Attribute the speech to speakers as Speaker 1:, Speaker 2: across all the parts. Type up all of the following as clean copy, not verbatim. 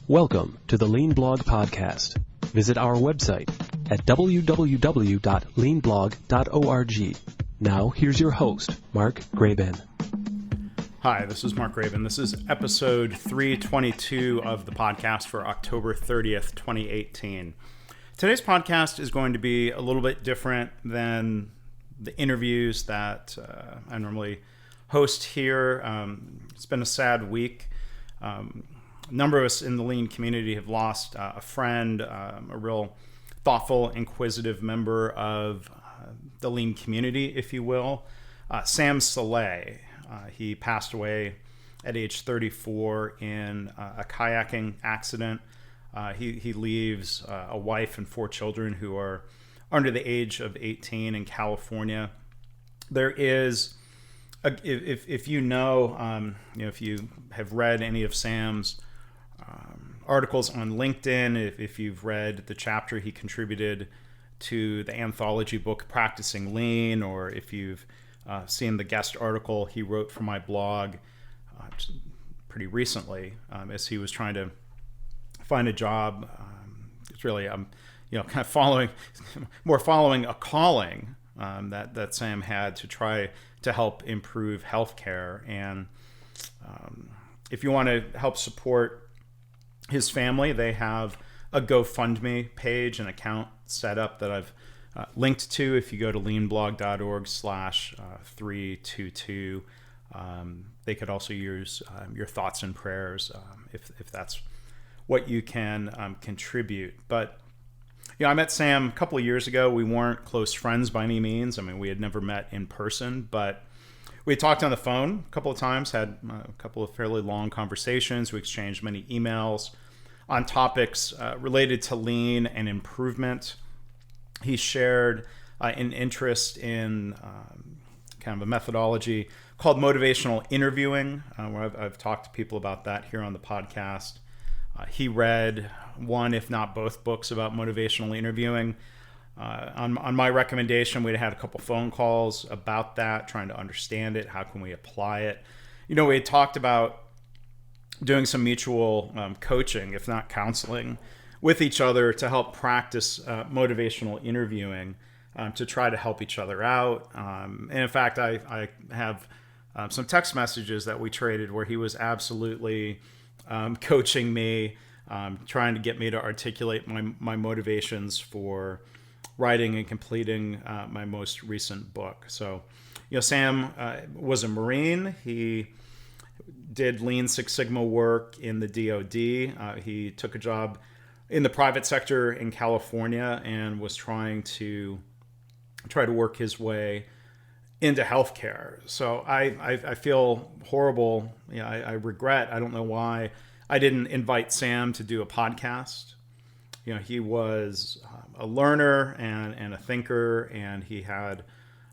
Speaker 1: Welcome to the Lean Blog Podcast. Visit our website at www.leanblog.org. Now, here's your host, Mark Graban.
Speaker 2: Hi, this is Mark Graban. This is episode 322 of the podcast for October 30th, 2018. Today's podcast is going to be a little bit different than the interviews that I normally host here. It's been a sad week. A number of us in the Lean community have lost a friend, a real thoughtful, inquisitive member of the Lean community, if you will, Sam Selay. He passed away at age 34 in a kayaking accident. He leaves a wife and 4 children who are under the age of 18 in California. There is, if you know, if you have read any of Sam's articles on LinkedIn, if you've read the chapter he contributed to the anthology book Practicing Lean, or if you've seen the guest article he wrote for my blog pretty recently as he was trying to find a job. It's really, kind of following a calling that Sam had to try to help improve healthcare. And if you want to help support his family, they have a GoFundMe page, an account set up that I've linked to. If you go to leanblog.org/322, they could also use your thoughts and prayers if that's what you can contribute. But I met Sam a couple of years ago. We weren't close friends by any means. I mean, we had never met in person, but we talked on the phone a couple of times, had a couple of fairly long conversations. We exchanged many emails on topics related to lean and improvement. He shared an interest in kind of a methodology called motivational interviewing, where I've talked to people about that here on the podcast. He read one, if not both, books about motivational interviewing. On my recommendation, we'd had a couple phone calls about that, trying to understand it. How can we apply it? We had talked about doing some mutual coaching, if not counseling, with each other to help practice motivational interviewing to try to help each other out. And in fact, I have some text messages that we traded where he was absolutely coaching me, trying to get me to articulate my motivations for writing and completing my most recent book. So, Sam was a Marine. He did Lean Six Sigma work in the DoD. He took a job in the private sector in California and was trying to work his way into healthcare. So I feel horrible. I regret. I don't know why I didn't invite Sam to do a podcast. He was a learner and a thinker, and he had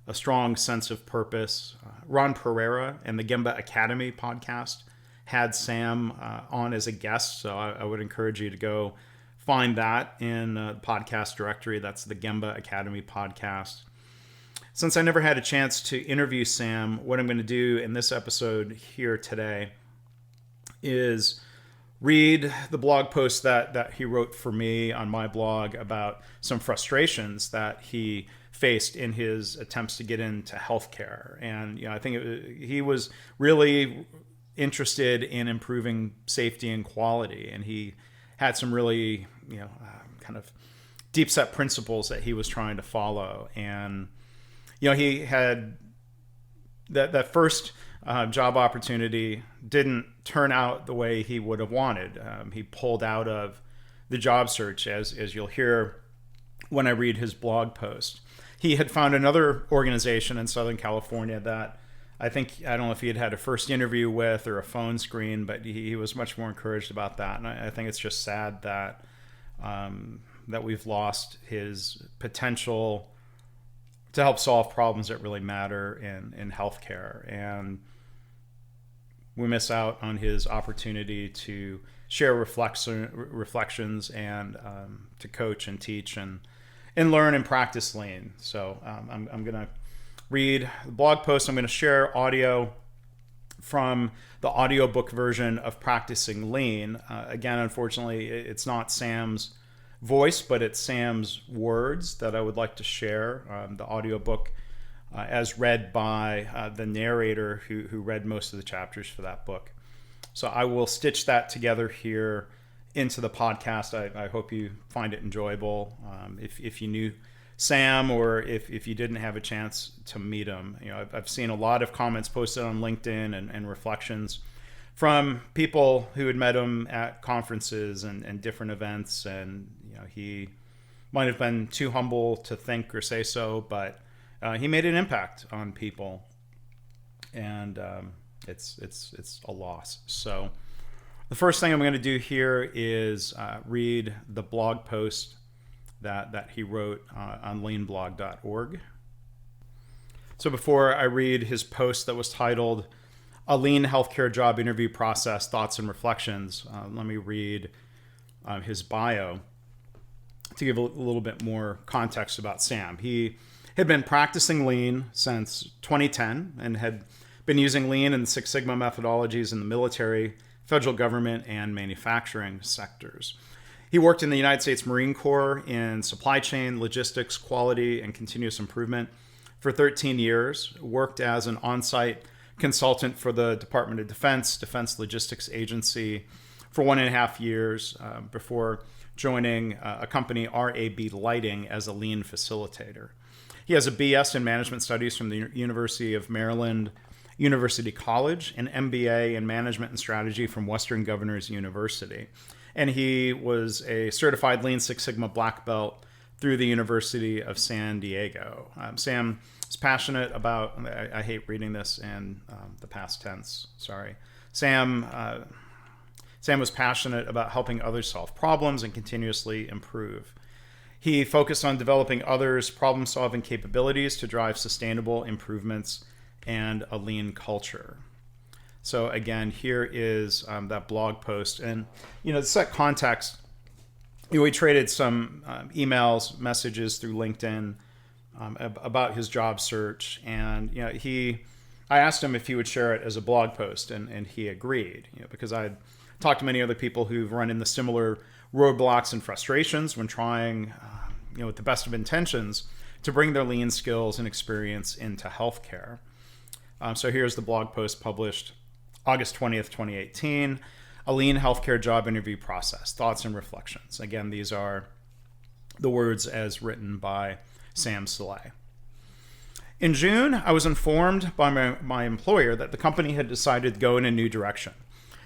Speaker 2: a strong sense of purpose. Ron Pereira and the Gemba Academy podcast had Sam on as a guest, so I would encourage you to go find that in the podcast directory. That's the Gemba Academy podcast. Since I never had a chance to interview Sam, what I'm going to do in this episode here today is read the blog post that he wrote for me on my blog about some frustrations that he faced in his attempts to get into healthcare. And I think he was really interested in improving safety and quality, and he had some really kind of deep set principles that he was trying to follow. And he had that first job opportunity didn't turn out the way he would have wanted. He pulled out of the job search, as you'll hear when I read his blog post. He had found another organization in Southern California that I don't know if he had a first interview with or a phone screen, but he was much more encouraged about that. And I think it's just sad that we've lost his potential to help solve problems that really matter in healthcare. And we miss out on his opportunity to share reflections and to coach and teach and learn and practice Lean. So I'm going to read the blog post. I'm going to share audio from the audiobook version of Practicing Lean. Again, unfortunately, it's not Sam's voice, but it's Sam's words that I would like to share. The audiobook as read by the narrator who read most of the chapters for that book. So I will stitch that together here into the podcast. I hope you find it enjoyable. If you knew Sam, or if you didn't have a chance to meet him, I've seen a lot of comments posted on LinkedIn and reflections from people who had met him at conferences and different events. And he might have been too humble to think or say so, but he made an impact on people, and it's a loss. So the first thing I'm going to do here is read the blog post that he wrote on leanblog.org. So before I read his post that was titled "A Lean Healthcare Job Interview Process, Thoughts and Reflections," let me read his bio to give a little bit more context about Sam. He had been practicing lean since 2010 and had been using lean and Six Sigma methodologies in the military, federal government, and manufacturing sectors. He worked in the United States Marine Corps in supply chain, logistics, quality, and continuous improvement for 13 years, worked as an on-site consultant for the Department of Defense, Defense Logistics Agency for 1.5 years before joining a company, RAB Lighting, as a lean facilitator. He has a BS in Management Studies from the University of Maryland University College, an MBA in Management and Strategy from Western Governors University. And he was a certified Lean Six Sigma Black Belt through the University of San Diego. Sam is passionate about, I hate reading this in the past tense, sorry. Sam was passionate about helping others solve problems and continuously improve. He focused on developing others' problem-solving capabilities to drive sustainable improvements and a lean culture. So again, here is that blog post. And, to set context, we traded some emails, messages through LinkedIn about his job search. And, I asked him if he would share it as a blog post, and he agreed, because I'd talked to many other people who've run into similar roadblocks and frustrations when trying, with the best of intentions, to bring their lean skills and experience into healthcare. So here's the blog post published August 20th, 2018, "A Lean Healthcare Job Interview Process, Thoughts and Reflections." Again, these are the words as written by Sam Selay. "In June, I was informed by my employer that the company had decided to go in a new direction.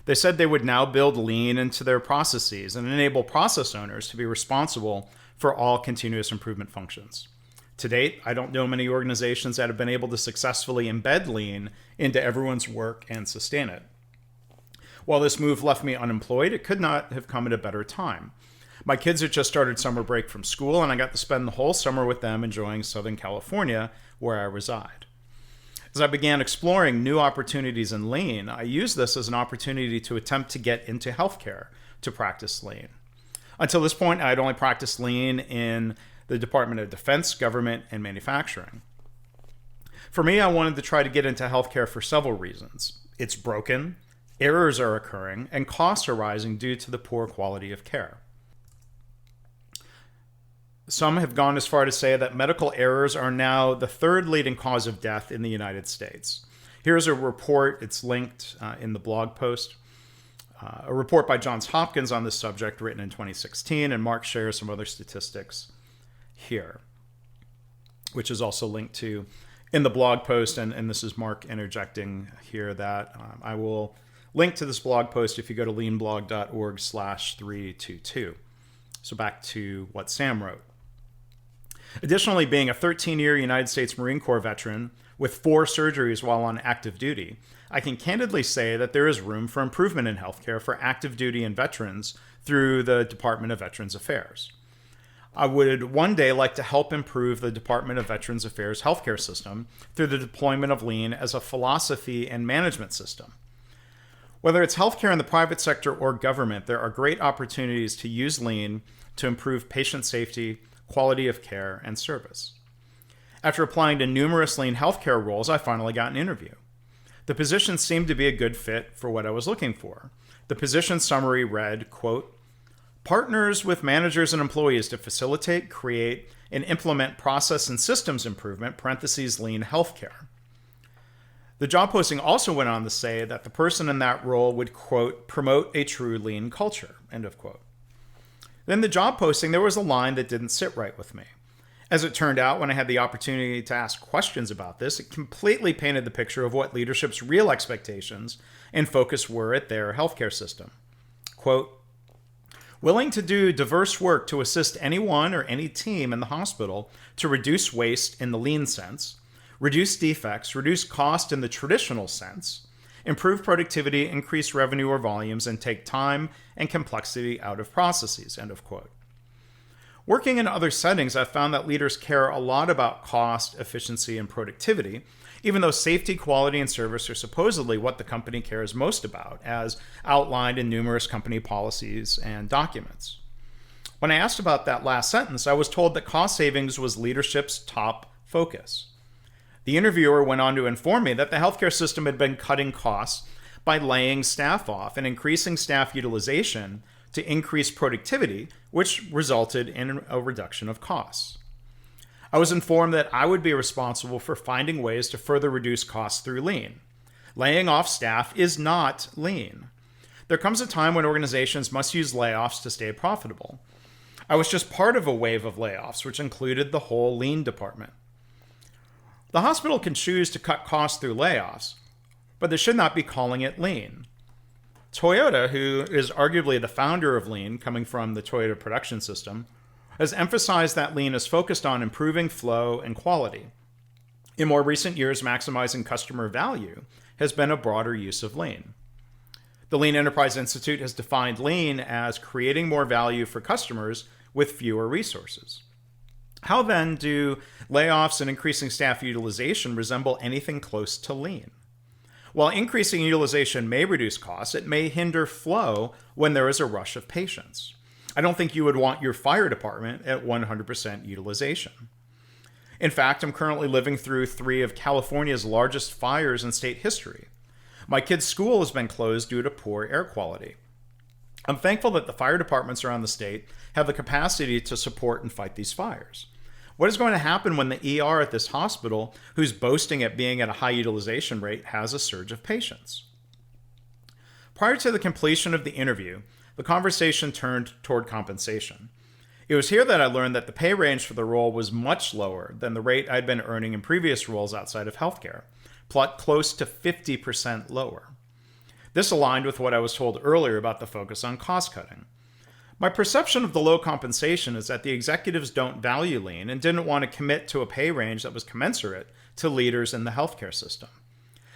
Speaker 2: They said they would now build lean into their processes and enable process owners to be responsible for all continuous improvement functions. To date, I don't know many organizations that have been able to successfully embed lean into everyone's work and sustain it. While this move left me unemployed, it could not have come at a better time. My kids had just started summer break from school, and I got to spend the whole summer with them enjoying Southern California, where I reside. As I began exploring new opportunities in lean, I used this as an opportunity to attempt to get into healthcare to practice lean. Until this point, I had only practiced lean in the Department of Defense, government, and manufacturing. For me, I wanted to try to get into healthcare for several reasons. It's broken, errors are occurring, and costs are rising due to the poor quality of care. Some have gone as far to say that medical errors are now the third leading cause of death in the United States. Here's a report, it's linked in the blog post, a report by Johns Hopkins on this subject written in 2016, and Mark shares some other statistics here, which is also linked to in the blog post. And this is Mark interjecting here that I will link to this blog post if you go to leanblog.org/322. So back to what Sam wrote. Additionally, being a 13-year United States Marine Corps veteran with 4 surgeries while on active duty, I can candidly say that there is room for improvement in healthcare for active duty and veterans through the Department of Veterans Affairs. I would one day like to help improve the Department of Veterans Affairs healthcare system through the deployment of lean as a philosophy and management system. Whether it's healthcare in the private sector or government, there are great opportunities to use lean to improve patient safety, quality of care, and service. After applying to numerous lean healthcare roles, I finally got an interview. The position seemed to be a good fit for what I was looking for. The position summary read, quote, partners with managers and employees to facilitate, create, and implement process and systems improvement, parentheses, lean healthcare. The job posting also went on to say that the person in that role would, quote, promote a true lean culture, end of quote. Then the job posting, there was a line that didn't sit right with me. As it turned out, when I had the opportunity to ask questions about this, it completely painted the picture of what leadership's real expectations and focus were at their healthcare system. Quote, willing to do diverse work to assist anyone or any team in the hospital to reduce waste in the lean sense, reduce defects, reduce cost in the traditional sense, improve productivity, increase revenue or volumes, and take time and complexity out of processes, end of quote. Working in other settings, I've found that leaders care a lot about cost, efficiency, and productivity, even though safety, quality, and service are supposedly what the company cares most about, as outlined in numerous company policies and documents. When I asked about that last sentence, I was told that cost savings was leadership's top focus. The interviewer went on to inform me that the healthcare system had been cutting costs by laying staff off and increasing staff utilization to increase productivity, which resulted in a reduction of costs. I was informed that I would be responsible for finding ways to further reduce costs through lean. Laying off staff is not lean. There comes a time when organizations must use layoffs to stay profitable. I was just part of a wave of layoffs, which included the whole lean department. The hospital can choose to cut costs through layoffs, but they should not be calling it lean. Toyota, who is arguably the founder of lean, coming from the Toyota production system, has emphasized that lean is focused on improving flow and quality. In more recent years, maximizing customer value has been a broader use of lean. The Lean Enterprise Institute has defined lean as creating more value for customers with fewer resources. How then do layoffs and increasing staff utilization resemble anything close to lean? While increasing utilization may reduce costs, it may hinder flow when there is a rush of patients. I don't think you would want your fire department at 100% utilization. In fact, I'm currently living through 3 of California's largest fires in state history. My kid's school has been closed due to poor air quality. I'm thankful that the fire departments around the state have the capacity to support and fight these fires. What is going to happen when the ER at this hospital, who's boasting at being at a high utilization rate, has a surge of patients? Prior to the completion of the interview, the conversation turned toward compensation. It was here that I learned that the pay range for the role was much lower than the rate I'd been earning in previous roles outside of healthcare, close to 50% lower. This aligned with what I was told earlier about the focus on cost cutting. My perception of the low compensation is that the executives don't value lean and didn't want to commit to a pay range that was commensurate to leaders in the healthcare system.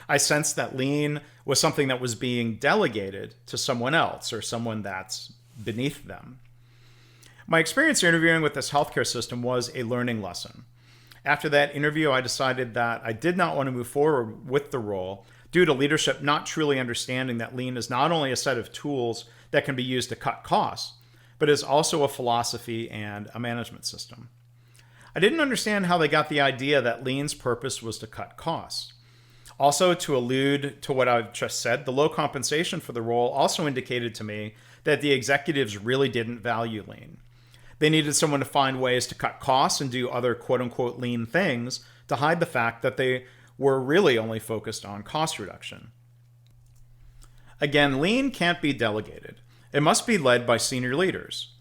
Speaker 2: I sensed that lean was something that was being delegated to someone else or someone that's beneath them. My experience interviewing with this healthcare system was a learning lesson. After that interview, I decided that I did not want to move forward with the role due to leadership not truly understanding that lean is not only a set of tools that can be used to cut costs, but is also a philosophy and a management system. I didn't understand how they got the idea that lean's purpose was to cut costs. Also, to allude to what I've just said, the low compensation for the role also indicated to me that the executives really didn't value lean. They needed someone to find ways to cut costs and do other quote-unquote lean things to hide the fact that they were really only focused on cost reduction. Again, lean can't be delegated. It must be led by senior leaders.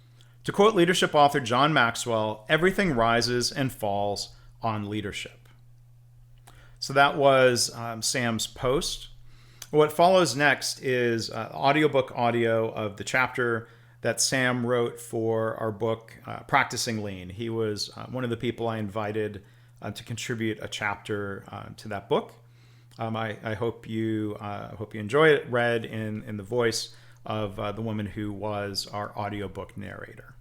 Speaker 2: To quote leadership author John Maxwell, everything rises and falls on leadership. So that was Sam's post. What follows next is audiobook audio of the chapter that Sam wrote for our book, Practicing Lean. He was one of the people I invited to contribute a chapter to that book. I hope you enjoy it, read in the voice of the woman who was our audiobook narrator.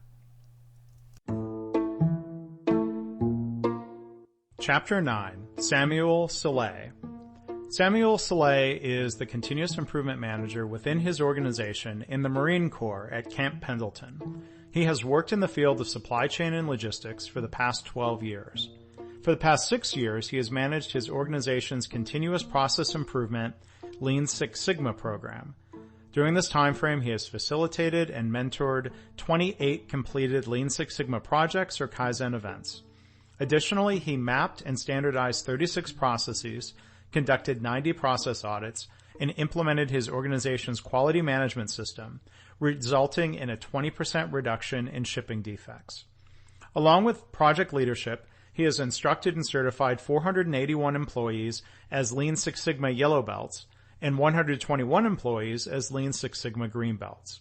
Speaker 2: Chapter 9, Samuel Selay. Samuel Selay is the continuous improvement manager within his organization in the Marine Corps at Camp Pendleton. He has worked in the field of supply chain and logistics for the past 12 years. For the past 6 years, he has managed his organization's continuous process improvement Lean Six Sigma program. During this time frame, he has facilitated and mentored 28 completed Lean Six Sigma projects or Kaizen events. Additionally, he mapped and standardized 36 processes, conducted 90 process audits, and implemented his organization's quality management system, resulting in a 20% reduction in shipping defects. Along with project leadership, he has instructed and certified 481 employees as Lean Six Sigma Yellow Belts and 121 employees as Lean Six Sigma Green Belts.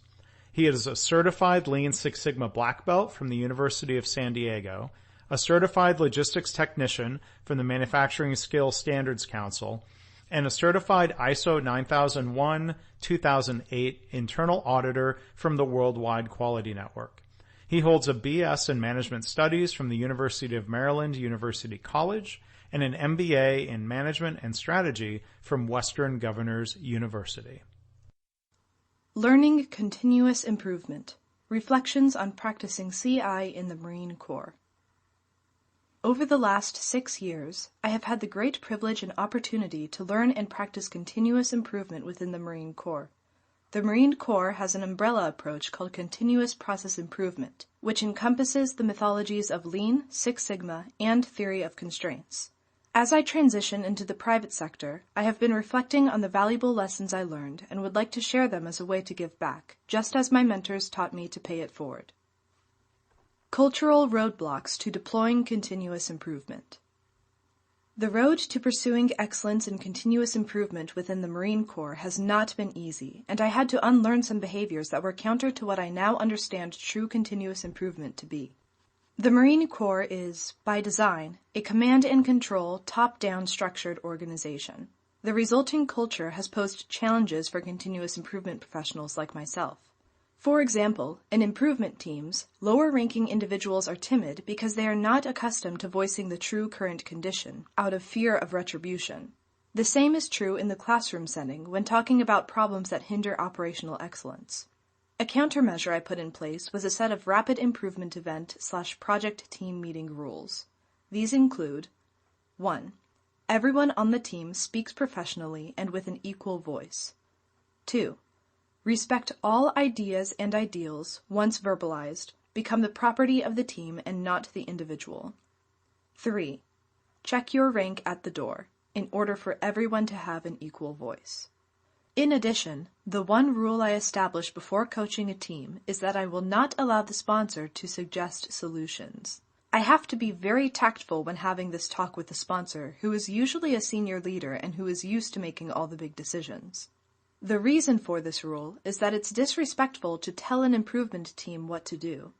Speaker 2: He is a certified Lean Six Sigma Black Belt from the University of San Diego, a certified logistics technician from the Manufacturing Skill Standards Council, and a certified ISO 9001-2008 internal auditor from the Worldwide Quality Network. He holds a BS in Management Studies from the University of Maryland University College and an MBA in Management and Strategy from Western Governors University.
Speaker 3: Learning Continuous Improvement. Reflections on Practicing CI in the Marine Corps. Over the last 6 years, I have had the great privilege and opportunity to learn and practice continuous improvement within the Marine Corps. The Marine Corps has an umbrella approach called Continuous Process Improvement, which encompasses the mythologies of Lean, Six Sigma, and Theory of Constraints. As I transition into the private sector, I have been reflecting on the valuable lessons I learned and would like to share them as a way to give back, just as my mentors taught me to pay it forward. Cultural roadblocks to deploying continuous improvement. The road to pursuing excellence and continuous improvement within the Marine Corps has not been easy, and I had to unlearn some behaviors that were counter to what I now understand true continuous improvement to be. The Marine Corps is, by design, a command and control, top-down structured organization. The resulting culture has posed challenges for continuous improvement professionals like myself. For example, in improvement teams, lower-ranking individuals are timid because they are not accustomed to voicing the true current condition, out of fear of retribution. The same is true in the classroom setting when talking about problems that hinder operational excellence. A countermeasure I put in place was a set of rapid improvement event/project team meeting rules. These include 1. Everyone on the team speaks professionally and with an equal voice. 2. Respect all ideas and ideals, once verbalized, become the property of the team and not the individual. 3. Check your rank at the door, in order for everyone to have an equal voice. In addition, the one rule I establish before coaching a team is that I will not allow the sponsor to suggest solutions. I have to be very tactful when having this talk with the sponsor, who is usually a senior leader and who is used to making all the big decisions. The reason for this rule is that it's disrespectful to tell an improvement team what to do.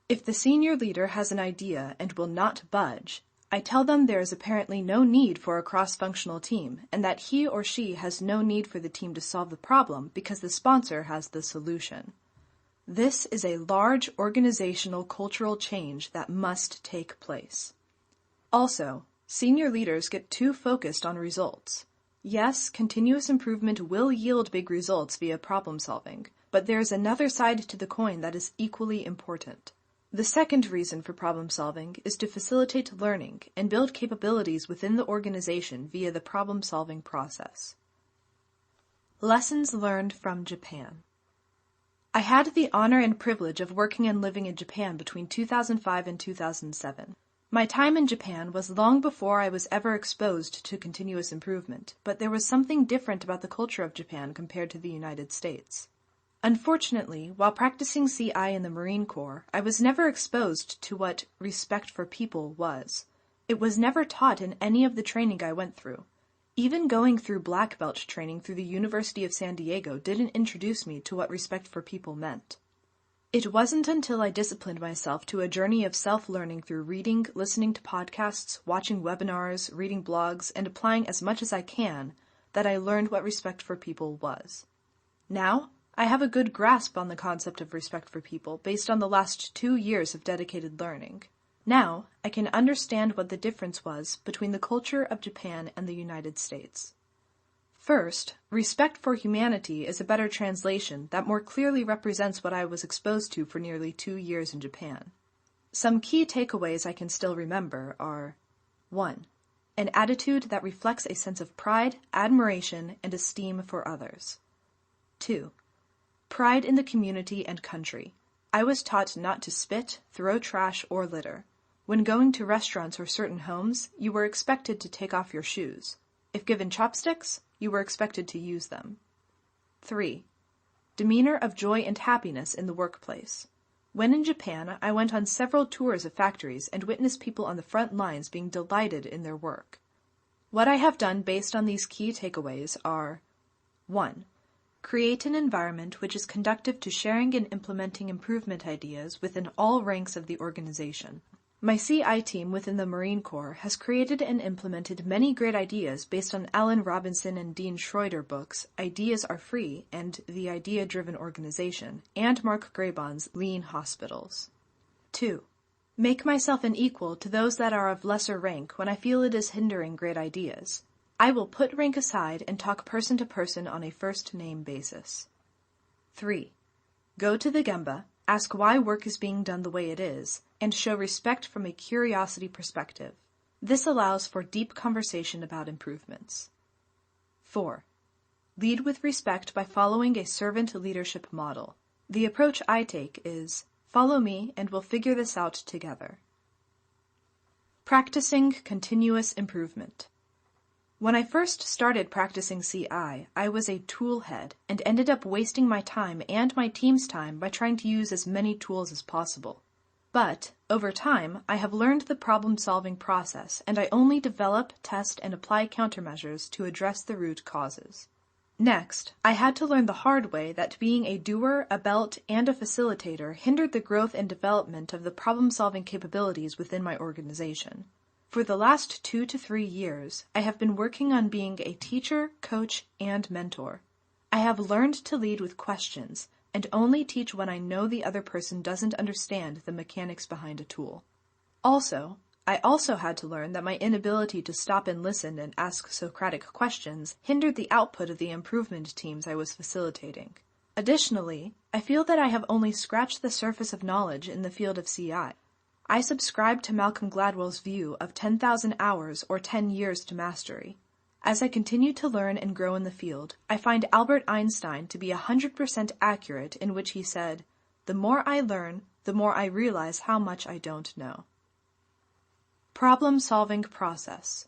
Speaker 3: If the senior leader has an idea and will not budge, I tell them there is apparently no need for a cross-functional team and that he or she has no need for the team to solve the problem because the sponsor has the solution. This is a large organizational cultural change that must take place. Also, senior leaders get too focused on results. Yes, continuous improvement will yield big results via problem solving, but there is another side to the coin that is equally important. The second reason for problem solving is to facilitate learning and build capabilities within the organization via the problem solving process. Lessons learned from Japan. I had the honor and privilege of working and living in Japan between 2005 and 2007. My time in Japan was long before I was ever exposed to continuous improvement, but there was something different about the culture of Japan compared to the United States. Unfortunately, while practicing CI in the Marine Corps, I was never exposed to what respect for people was. It was never taught in any of the training I went through. Even going through black belt training through the University of San Diego didn't introduce me to what respect for people meant. It wasn't until I disciplined myself to a journey of self-learning through reading, listening to podcasts, watching webinars, reading blogs, and applying as much as I can that I learned what respect for people was. Now, I have a good grasp on the concept of respect for people based on the last 2 years of dedicated learning. Now, I can understand what the difference was between the culture of Japan and the United States. First, respect for humanity is a better translation that more clearly represents what I was exposed to for nearly 2 years in Japan. Some key takeaways I can still remember are: 1. An attitude that reflects a sense of pride, admiration, and esteem for others. 2. Pride in the community and country. I was taught not to spit, throw trash, or litter. When going to restaurants or certain homes, you were expected to take off your shoes. If given chopsticks, you were expected to use them. 3. Demeanor of joy and happiness in the workplace. When in Japan, I went on several tours of factories and witnessed people on the front lines being delighted in their work. What I have done based on these key takeaways are: 1. Create an environment which is conducive to sharing and implementing improvement ideas within all ranks of the organization. My CI team within the Marine Corps has created and implemented many great ideas based on Alan Robinson and Dean Schroeder books, Ideas Are Free and The Idea-Driven Organization, and Mark Graybon's Lean Hospitals. 2. Make myself an equal to those that are of lesser rank when I feel it is hindering great ideas. I will put rank aside and talk person to person on a first-name basis. 3. Go to the Gemba, ask why work is being done the way it is, and show respect from a curiosity perspective. This allows for deep conversation about improvements. 4. Lead with respect by following a servant leadership model. The approach I take is, follow me and we'll figure this out together. Practicing continuous improvement. When I first started practicing CI, I was a tool head and ended up wasting my time and my team's time by trying to use as many tools as possible. But, over time, I have learned the problem-solving process, and I only develop, test, and apply countermeasures to address the root causes. Next, I had to learn the hard way that being a doer, a belt, and a facilitator hindered the growth and development of the problem-solving capabilities within my organization. For the last 2 to 3 years, I have been working on being a teacher, coach, and mentor. I have learned to lead with questions, and only teach when I know the other person doesn't understand the mechanics behind a tool. I also had to learn that my inability to stop and listen and ask Socratic questions hindered the output of the improvement teams I was facilitating. Additionally, I feel that I have only scratched the surface of knowledge in the field of CI. I subscribe to Malcolm Gladwell's view of 10,000 hours or 10 years to mastery. As I continue to learn and grow in the field, I find Albert Einstein to be 100% accurate in which he said, "The more I learn, the more I realize how much I don't know." Problem-solving process.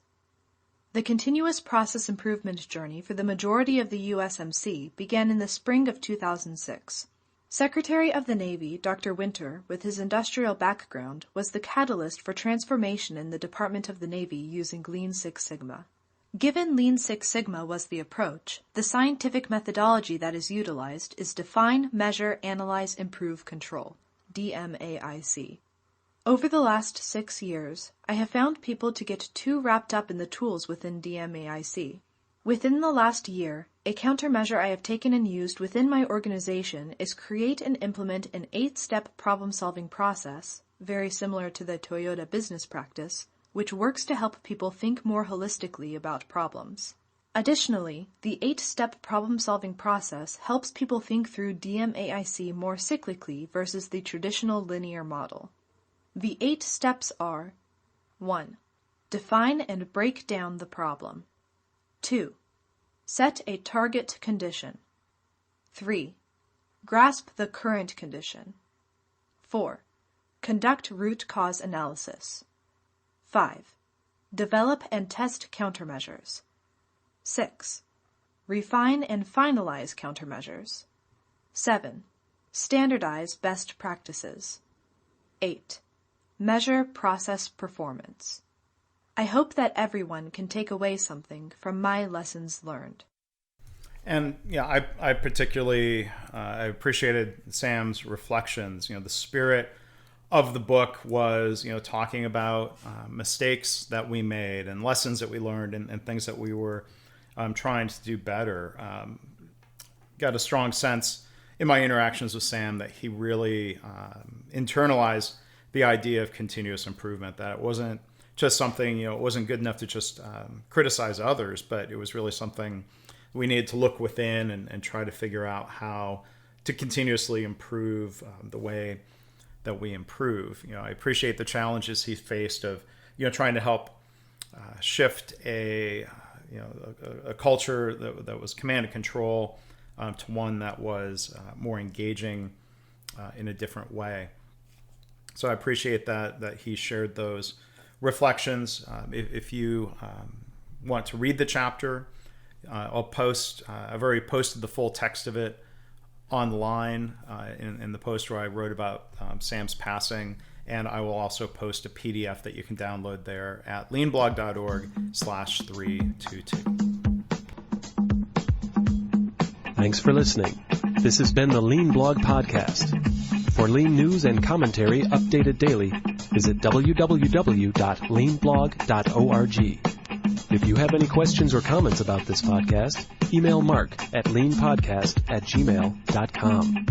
Speaker 3: The continuous process improvement journey for the majority of the USMC began in the spring of 2006. Secretary of the Navy Dr. Winter, with his industrial background, was the catalyst for transformation in the Department of the Navy using Lean Six Sigma. Given Lean Six Sigma was the approach, the scientific methodology that is utilized is Define, Measure, Analyze, Improve, Control, DMAIC. Over the last 6 years, I have found people to get too wrapped up in the tools within DMAIC. Within the last year, a countermeasure I have taken and used within my organization is create and implement an 8-step problem-solving process, very similar to the Toyota business practice, which works to help people think more holistically about problems. Additionally, the 8-step problem-solving process helps people think through DMAIC more cyclically versus the traditional linear model. The 8 steps are: 1. Define and break down the problem. 2. Set a target condition. 3. Grasp the current condition. 4. Conduct root cause analysis. 5. Develop and test countermeasures. 6. Refine and finalize countermeasures. 7. Standardize best practices. 8. Measure process performance. I hope that everyone can take away something from my lessons learned.
Speaker 2: And yeah, I particularly I appreciated Sam's reflections. The spirit of the book was talking about mistakes that we made and lessons that we learned and things that we were trying to do better. Got a strong sense in my interactions with Sam that he really internalized the idea of continuous improvement, that it wasn't just something, it wasn't good enough to just criticize others, but it was really something we needed to look within and try to figure out how to continuously improve the way that we improve. I appreciate the challenges he faced of, trying to help shift a culture that was command and control to one that was more engaging in a different way. So I appreciate that he shared those reflections. If you want to read the chapter, I've already posted the full text of it online in the post where I wrote about Sam's passing, and I will also post a PDF that you can download there at leanblog.org/322.
Speaker 1: Thanks for listening. This has been the Lean Blog Podcast. For Lean news and commentary updated daily, visit www.leanblog.org. If you have any questions or comments about this podcast, email Mark at leanpodcast@gmail.com.